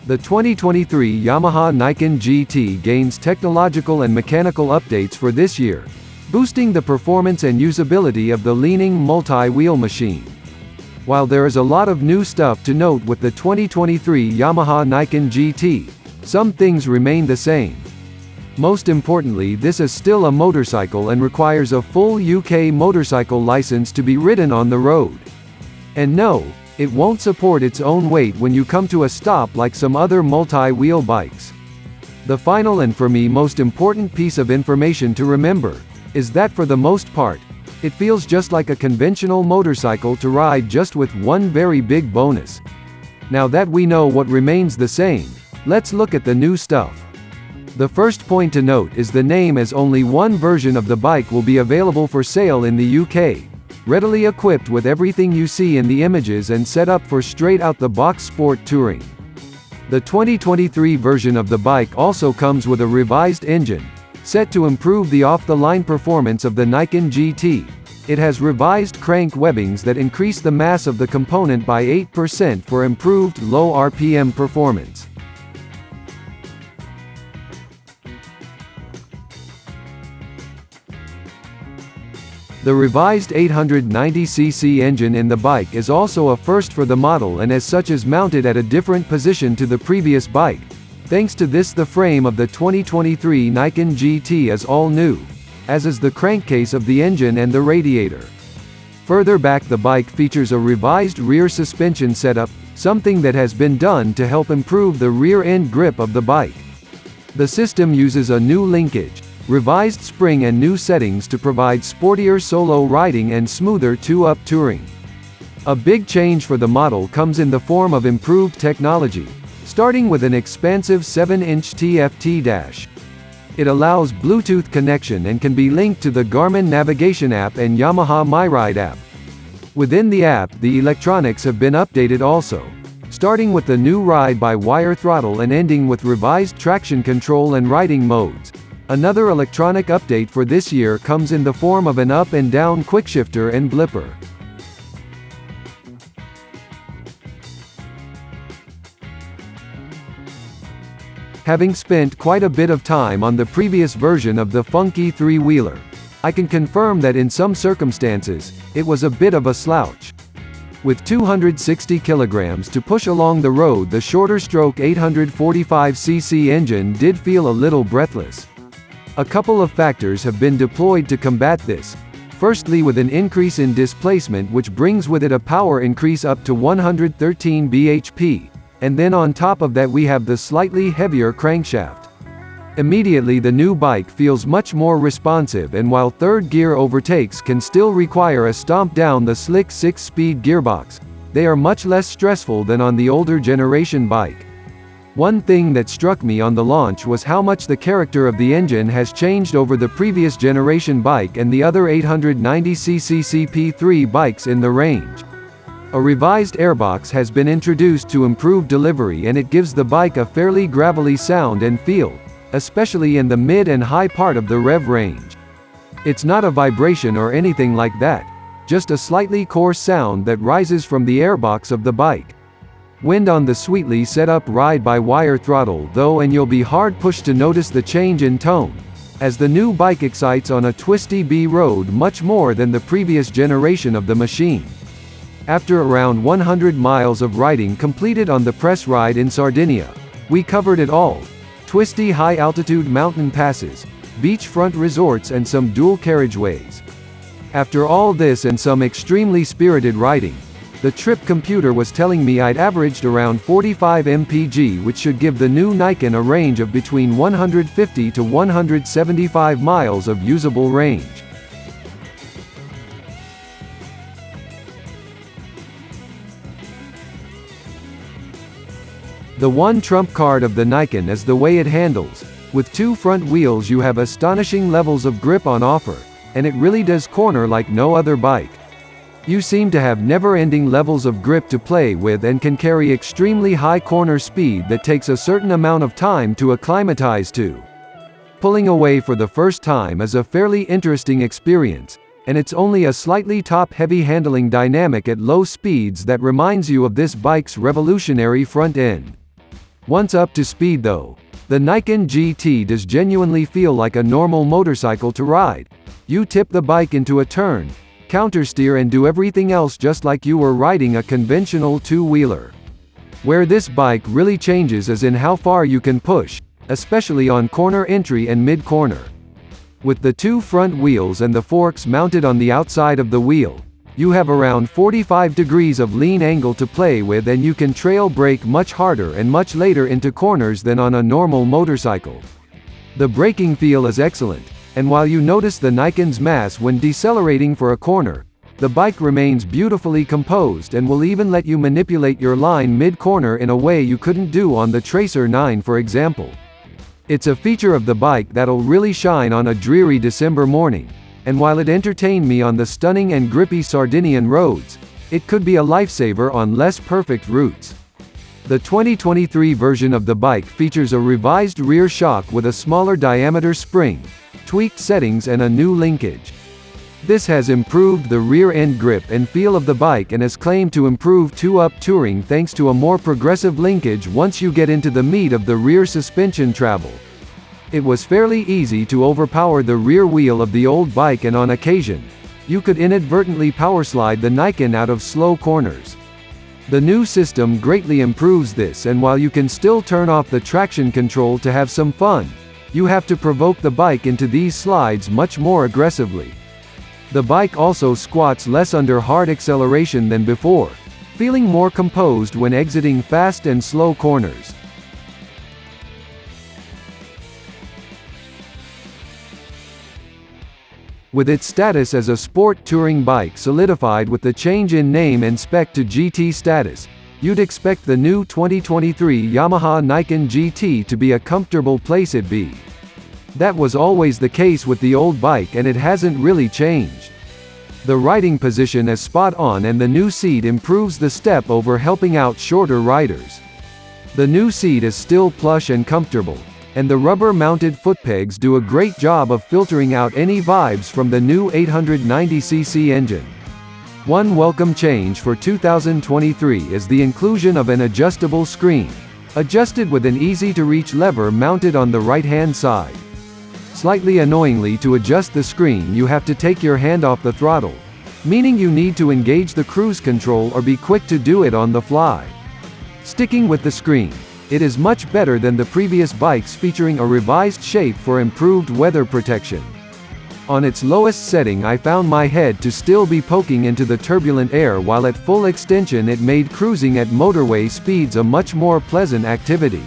The 2023 Yamaha Niken GT gains technological and mechanical updates for this year, boosting the performance and usability of the leaning multi-wheel machine. While there is a lot of new stuff to note with the 2023 Yamaha Niken GT, some things remain the same. Most importantly, this is still a motorcycle and requires a full UK motorcycle license to be ridden on the road. And no, it won't support its own weight when you come to a stop like some other multi-wheel bikes. The final and for me most important piece of information to remember is that for the most part, it feels just like a conventional motorcycle to ride, just with one very big bonus. Now that we know what remains the same, let's look at the new stuff. The first point to note is the name, as only one version of the bike will be available for sale in the UK, readily equipped with everything you see in the images and set up for straight-out-the-box sport touring. The 2023 version of the bike also comes with a revised engine, set to improve the off-the-line performance of the Niken GT. It has revised crank webbings that increase the mass of the component by 8% for improved low RPM performance. The revised 890cc engine in the bike is also a first for the model, and as such is mounted at a different position to the previous bike. Thanks to this, the frame of the 2023 Niken GT is all new, as is the crankcase of the engine and the radiator. Further back, the bike features a revised rear suspension setup, something that has been done to help improve the rear-end grip of the bike. The system uses a new linkage, revised spring and new settings to provide sportier solo riding and smoother two-up touring. A big change for the model comes in the form of improved technology, starting with an expansive 7-inch TFT dash. It allows Bluetooth connection and can be linked to the Garmin navigation app and Yamaha MyRide app. Within the app, the electronics have been updated also, starting with the new ride-by-wire throttle and ending with revised traction control and riding modes. Another electronic update for this year comes in the form of an up and down quickshifter and blipper. Having spent quite a bit of time on the previous version of the funky three-wheeler, I can confirm that in some circumstances, it was a bit of a slouch. With 260 kilograms to push along the road, the shorter stroke 845cc engine did feel a little breathless. A couple of factors have been deployed to combat this. Firstly, with an increase in displacement which brings with it a power increase up to 113 bhp, and then on top of that we have the slightly heavier crankshaft. Immediately the new bike feels much more responsive, and while third gear overtakes can still require a stomp down the slick 6-speed gearbox, they are much less stressful than on the older generation bike. One thing that struck me on the launch was how much the character of the engine has changed over the previous generation bike and the other 890cc CP3 bikes in the range. A revised airbox has been introduced to improve delivery, and it gives the bike a fairly gravelly sound and feel, especially in the mid and high part of the rev range. It's not a vibration or anything like that, just a slightly coarse sound that rises from the airbox of the bike. Wind on the sweetly set up ride-by-wire throttle though, and you'll be hard-pushed to notice the change in tone, as the new bike excites on a twisty B road much more than the previous generation of the machine. After around 100 miles of riding completed on the press ride in Sardinia, we covered it all: twisty high-altitude mountain passes, beachfront resorts and some dual carriageways. After all this and some extremely spirited riding, the trip computer was telling me I'd averaged around 45 mpg, which should give the new Niken a range of between 150 to 175 miles of usable range. The one trump card of the Niken is the way it handles. With two front wheels you have astonishing levels of grip on offer, and it really does corner like no other bike. You seem to have never-ending levels of grip to play with and can carry extremely high corner speed that takes a certain amount of time to acclimatize to. Pulling away for the first time is a fairly interesting experience, and it's only a slightly top-heavy handling dynamic at low speeds that reminds you of this bike's revolutionary front end. Once up to speed though, the Niken GT does genuinely feel like a normal motorcycle to ride. You tip the bike into a turn, countersteer and do everything else just like you were riding a conventional two-wheeler. Where this bike really changes is in how far you can push, especially on corner entry and mid-corner. With the two front wheels and the forks mounted on the outside of the wheel, you have around 45 degrees of lean angle to play with, and you can trail brake much harder and much later into corners than on a normal motorcycle. The braking feel is excellent, and while you notice the Niken's mass when decelerating for a corner, the bike remains beautifully composed and will even let you manipulate your line mid-corner in a way you couldn't do on the Tracer 9 for example. It's a feature of the bike that'll really shine on a dreary December morning, and while it entertained me on the stunning and grippy Sardinian roads, it could be a lifesaver on less perfect routes. The 2023 version of the bike features a revised rear shock with a smaller diameter spring, tweaked settings and a new linkage. This has improved the rear-end grip and feel of the bike and is claimed to improve two-up touring thanks to a more progressive linkage once you get into the meat of the rear suspension travel. It was fairly easy to overpower the rear wheel of the old bike, and on occasion, you could inadvertently powerslide the Niken out of slow corners. The new system greatly improves this, and while you can still turn off the traction control to have some fun, you have to provoke the bike into these slides much more aggressively. The bike also squats less under hard acceleration than before, feeling more composed when exiting fast and slow corners. With its status as a sport touring bike solidified with the change in name and spec to GT status, you'd expect the new 2023 Yamaha Niken GT to be a comfortable place it be. That was always the case with the old bike, and it hasn't really changed. The riding position is spot on, and the new seat improves the step over, helping out shorter riders. The new seat is still plush and comfortable, and the rubber-mounted footpegs do a great job of filtering out any vibes from the new 890cc engine. One welcome change for 2023 is the inclusion of an adjustable screen, adjusted with an easy-to-reach lever mounted on the right-hand side. Slightly annoyingly, to adjust the screen you have to take your hand off the throttle, meaning you need to engage the cruise control or be quick to do it on the fly. Sticking with the screen, it is much better than the previous bikes, featuring a revised shape for improved weather protection. On its lowest setting I found my head to still be poking into the turbulent air, while at full extension it made cruising at motorway speeds a much more pleasant activity.